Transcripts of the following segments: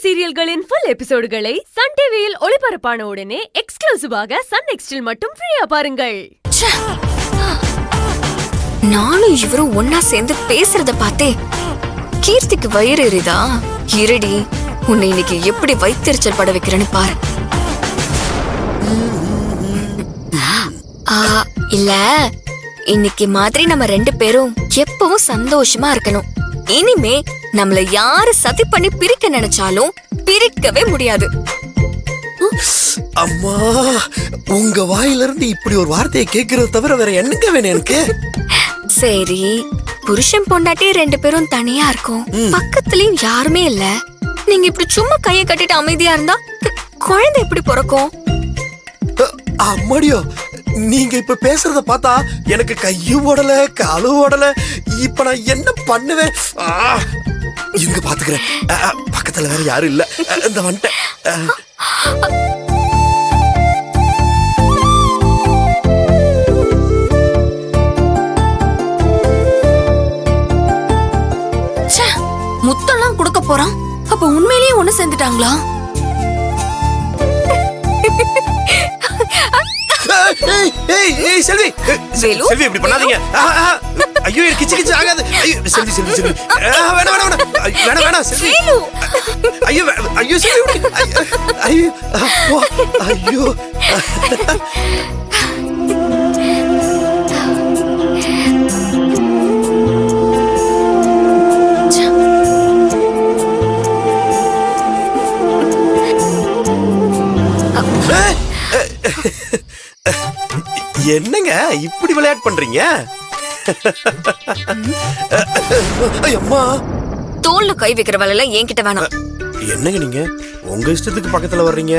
சீரியல்களின் full எபிசோடுகளை Sun டிவியில் ஒளிபரப்பான உடனே எக்ஸ்க்ளூசிவாக சன் நெக்ஸ்டில் மட்டும் ஃப்ரீயா பாருங்கள். நானும் இவரும் ஒன்னா சேர்ந்து பேசுறத பார்த்தே கீர்த்திக்கு வயிறு எரிதா? இருடி, உன்னை இன்னைக்கு எப்படி வைத்தறிச்சல் பட வைக்கிறேன்னு பாரு. இல்ல, இன்னைக்கு மாதிரி நம்ம ரெண்டு பேரும் எப்பவும் சந்தோஷமா இருக்கணும். இனிமே நம்மள யாரு சதி பண்ணி பிரிக்க நினைச்சாலும் பிரிக்கவே முடியாது. அம்மா, உங்க வாயிலிருந்து இப்படி ஒரு வார்த்தையை கேட்கறத தவிர வேற என்னங்க வேணும் எனக்கு? சரி, புருஷன் பொண்டாட்டி ரெண்டு பேரும் தனியா இருக்கும், பக்கத்துலயும் யாருமே இல்ல. நீங்க இப்படி சும்மா கையை கட்டிட்டு அமைதியா இருந்தா குழந்தை எப்படி பிறக்கும்? அம்மாடியோ, நீங்க இப்ப பேசுறத பார்த்தா எனக்கு கையும் ஓடல காலும் ஓடல. இப்ப நான் என்ன பண்ணுவேன்? இங்க பாத்துக்கிறேன். பக்கத்துல வேற யாரும் இல்ல. இந்த வந்துட்டேன். முத்தெல்லாம் கொடுக்க போறான். அப்ப உண்மையிலேயே ஒண்ணு சேர்ந்துட்டாங்களா? செல்வி, செல்வி இப்படி பண்ணாதீங்க. ஐயோ, கிச்சு கிச்சு ஆகாது. செல்வி செல்வி செல்வி வேணாம் வேணாம் வேணாம் வேணாம் செல்வி. ஐயோ ஐயோ செல்வி, ஐயோ ஐயோ. என்னங்க இப்படி விளையாட்டு பண்றீங்க? அம்மா, தோல்ல கை வைக்கிற வேலை என்கிட்ட வேணாம். என்னங்க நீங்க உங்க இஷ்டத்துக்கு பக்கத்துல வர்றீங்க,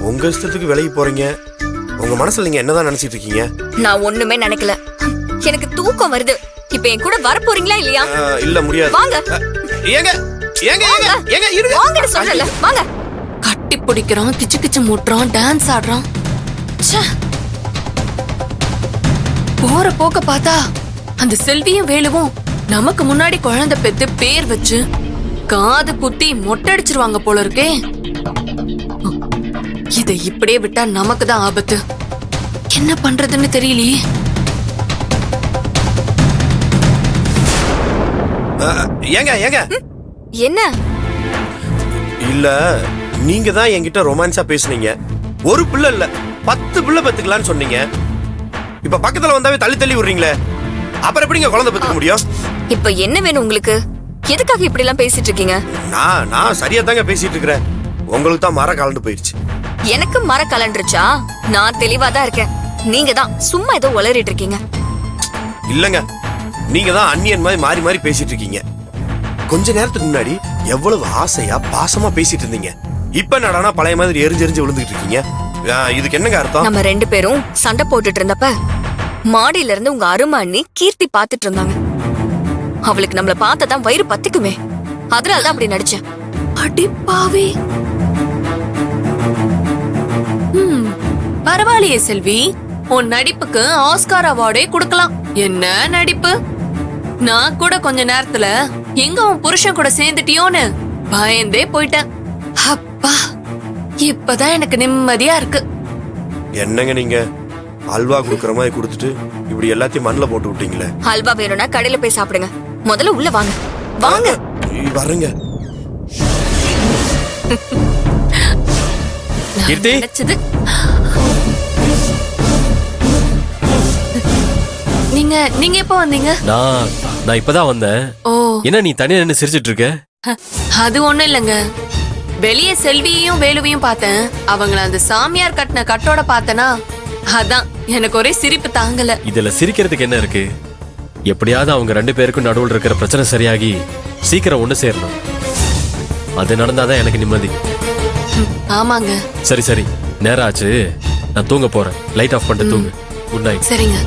உங்க இஷ்டத்துக்கு விலகி போறீங்க. உங்க மனசுல நீங்க என்னதான் நினைச்சிட்டு இருக்கீங்க? நான் ஒண்ணுமே நினைக்கல. எனக்கு தூக்கம் வருது. இப்ப என் கூட வர போறீங்களா இல்லையா? இல்ல, முடியாது. வாங்க. ஏங்க ஏங்க ஏங்க இருங்க. வாங்க சொல்றல, வாங்க. கட்டி பிடிக்கிறான், கிச்சு கிச்சு மூட்டுறான், டான்ஸ் ஆடுறான். போற போக்க பார்த்தா அந்த செல்வியும் வேலுவும் நமக்கு முன்னாடி குழந்தை பெத்து பேர் வச்சு காது குத்தி மொட்டடிச்சிருவாங்க போல இருக்கே. இதை இப்படியே விட்டா நமக்கு தான் ஆபத்து. என்ன பண்றதுன்னு தெரியலையே. ஏங்க ஏங்க என்ன? இல்ல, நீங்க தான் என்கிட்ட ரொமான்ஸா பேசுனீங்க. ஒரு பிள்ளை இல்ல 10 பிள்ளை பெத்துக்கலாம்னு சொன்னீங்க. இப்ப பக்கத்துல வந்தாவே தள்ளி தள்ளி விடுறீங்களே, அப்புறம் எப்படிங்க குழந்தை பெத்துக்க முடியும்? இப்ப என்ன வேணும் உங்களுக்கு? எதுக்காக இப்படி எல்லாம் பேசிட்டு இருக்கீங்க? நான் சரியா தாங்க பேசிட்டு இருக்கிறேன். உங்களுக்கு தான் மர கலண்டு போயிடுச்சு. எனக்கு மர கலண்டுருச்சா? நான் தெளிவா தான் இருக்கேன். நீங்க தான் சும்மா ஏதோ உளறிட்டு இருக்கீங்க. இல்லங்க, நீங்க தான் அந்நியன் மாதிரி மாறி மாறி பேசிட்டு இருக்கீங்க. கொஞ்ச நேரத்துக்கு முன்னாடி எவ்வளவு ஆசையா பாசமா பேசிட்டு இருந்தீங்க. இப்ப நடனா பழைய மாதிரி எரிஞ்செரிஞ்சு விழுந்துட்டு இருக்கீங்க. இதுக்கு என்னங்க அர்த்தம்? நம்ம ரெண்டு பேரும் சண்டை போட்டுட்டு இருந்தப்ப மாடியில இருந்து உங்க அருமை அண்ணி கீர்த்தி பாத்துட்டு இருந்தாங்க. அவளுக்கு நம்மள பார்த்ததான் வயிறு பத்திக்குமே, அதனாலதான் அப்படி நடிச்சேன். அடிப்பாவே. பரவாயில்லையே செல்வி, உன் நடிப்புக்கு ஆஸ்கார் அவார்டே கொடுக்கலாம். என்ன நடிப்பு! நான் கூட கொஞ்ச நேரத்துல எங்க உன் புருஷன் கூட சேர்ந்துட்டியோன்னு பயந்தே போயிட்டேன். அப்பா, இப்பதான் எனக்கு நிம்மதியா இருக்கு. என்னங்க நீங்க அல்வா குடுக்கற மாதிரி கொடுத்துட்டு இப்படி எல்லாத்தையும் மண்ணுல போட்டு விட்டீங்களே. அல்வா வேணும்னா கடையில போய் சாப்பிடுங்க. முதல்ல உள்ள வாங்க. வாங்க. வரங்க. கீர்த்தி, நினைச்சது. நீங்க எப்ப வந்தீங்க? நான் இப்பதான் வந்தேன். ஓ, என்ன நீ தனியா நின்னு சிரிச்சிட்டு இருக்க? அது ஒண்ணும் இல்லங்க. வெளியே செல்வியையும் வேலுவையும் பார்த்தேன். அவங்கள அந்த சாமியார் கட்டின கட்டோட பார்த்தனா, அதான் எனக்கு ஒரே சிரிப்பு தாங்கல. இதுல சிரிக்கிறதுக்கு என்ன இருக்கு? எப்படியாவது அவங்க ரெண்டு பேருக்கும் நடுவில் இருக்கிற பிரச்சனை சரியாகி சீக்கிரம் ஒண்ணு சேரணும். அது நடந்தாதான் எனக்கு நிம்மதி. ஆமாங்க. சரி சரி, நேரம் ஆச்சு, நான் தூங்க போறேன். லைட் ஆஃப் பண்ணிட்டு தூங்கு. Good night. சரிங்க.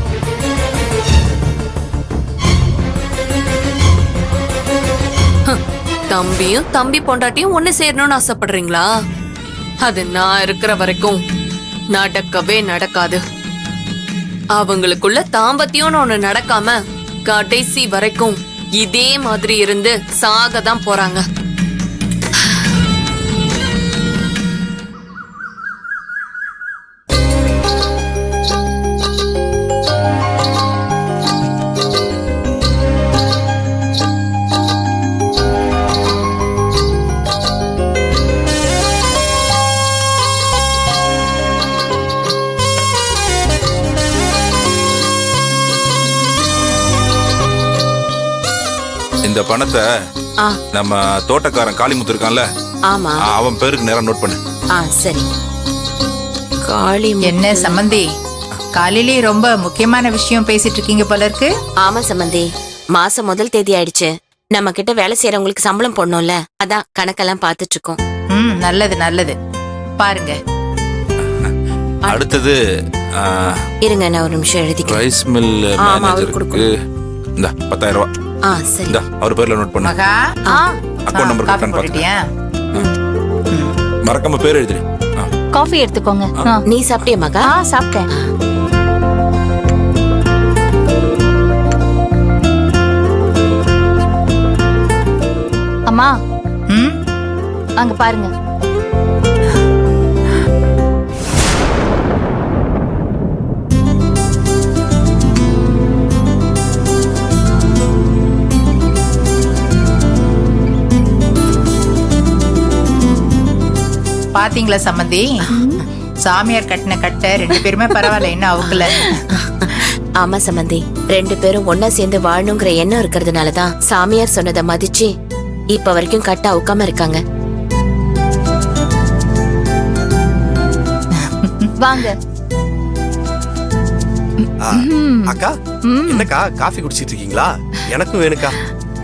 தம்பியும் தம்பி பொண்டாட்டியும் ஒண்ணு சேரணும்னு ஆசைப்படுறீங்களா? அது நான் இருக்கிற வரைக்கும் நடக்கவே நடக்காது. அவங்களுக்குள்ள தாம்பத்தியம்னு ஒண்ணு நடக்காம கடைசி வரைக்கும் இதே மாதிரி இருந்து சாகதான் போறாங்க. இந்த பணத்தை ஆ. நம்ம தோட்டக்காரன் காளிமுத்து இருக்கான்ல, ஆமா. அவன் பேருக்கு நேரம் நோட் பண்ணு. சரி. காளி என்ன சம்பந்தி, காலையிலே ரொம்ப முக்கியமான விஷயம் பேசிட்டு இருக்கீங்க போல இருக்கு. ஆமா சம்பந்தி, மாசம் முதல் தேதி ஆயிடுச்சு. நம்ம கிட்ட வேலை செய்யறவங்களுக்கு சம்பளம் போடணும்ல, அதான் கணக்கெல்லாம் பாத்துட்டு இருக்கோம். நல்லது நல்லது. பாருங்க, அடுத்தது இருங்க, நான் ஒரு நிமிஷம் எழுதிக்கிறேன். ரைஸ் மில் ஆமா, அவருக்கு மேனேஜருக்கு கொடுக்கணும். இந்த 10,000 ரூபாய். சரி. இந்த அவர் பேர்ல நோட் பண்ணு. மகா அக்கௌண்ட் நம்பர் காஃபி கரெக்டான்னு போட்டுட்டியா? மறக்காம பேர் எழுதிரு. காஃபி எடுத்துக்கோங்க. நீ சாப்பிட்டியா மகா? சாப்பிட்டேன். அம்மா, அங்க பாருங்க. பாத்தீங்களா சம்பந்தி, சாமியார் கட்டின கட்ட 2 பேருமே பரவாயில்ல, இன்னும் அவுக்கல. ஆமா சம்பந்தி, 2 பேரும் ஒன்னா சேர்ந்து வாழணுங்கிற எண்ணம் இருக்கிறதுனாலதான் சாமியார் சொன்னதை மதிச்சு இப்ப வரைக்கும் கட்ட அவுக்காம இருக்காங்க. வாங்க. அக்கா, என்னக்கா காஃபி குடிச்சிட்டு இருக்கீங்களா? எனக்கும் வேணுக்கா.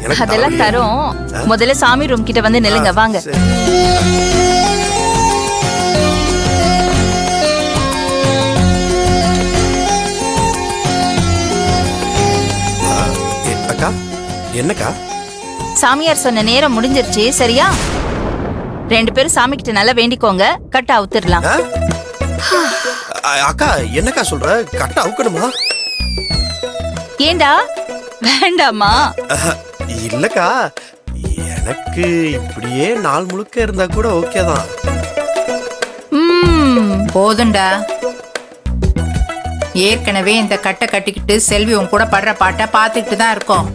எனக்கு அதெல்லாம் தலைவலி. தரோம். முதல்ல சாமி ரூம் கிட்ட வந்து நில்லுங்க. வாங்க. சரி. அக்கா, என்னக்கா? சாமியார் சொன்ன நேரம் முடிஞ்சிருச்சு, சரியா? 2 பேரும் சாமி கிட்ட நல்லா வேண்டிக்கோங்க, கட்ட அவுத்துடலாம். அக்கா, என்னக்கா சொல்ற? கட்ட அவுக்கணுமா? ஏண்டா வேண்டாமா? இல்லக்கா, எனக்கு இப்படியே நாள் முழுக்க இருந்தா கூட ஓகே தான். போதும்டா, ஏற்கனவே இந்த கட்டை கட்டிக்கிட்டு செல்வி உன் கூட படுற பாட்டை பார்த்துக்கிட்டு தான் இருக்கோம்.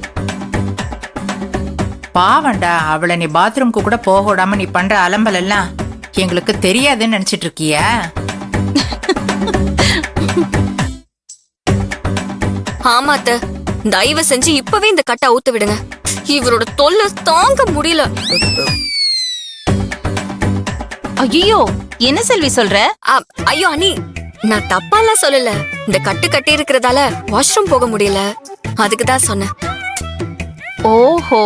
பாவண்டா, அவளை நீ பாத்ரூம்க்கு கூட போக விடாம நீ பண்ற அலம்பல் எல்லாம் எங்களுக்கு தெரியாதுன்னு நினைச்சிட்டு இருக்கியா? ஆமா அத்தை, தயவு செஞ்சு இப்பவே இந்த கட்டை அவுத்து விடுங்க. இவரோட தொல்லை தாங்க முடியல. ஐயோ, என்ன செல்வி சொல்ற? ஐயோ அண்ணி, நான் தப்பாலாம் சொல்லல. இந்த கட்டு கட்டி இருக்கிறதால வாஷ்ரூம் போக முடியல, அதுக்குதான் சொன்னேன். ஓஹோ,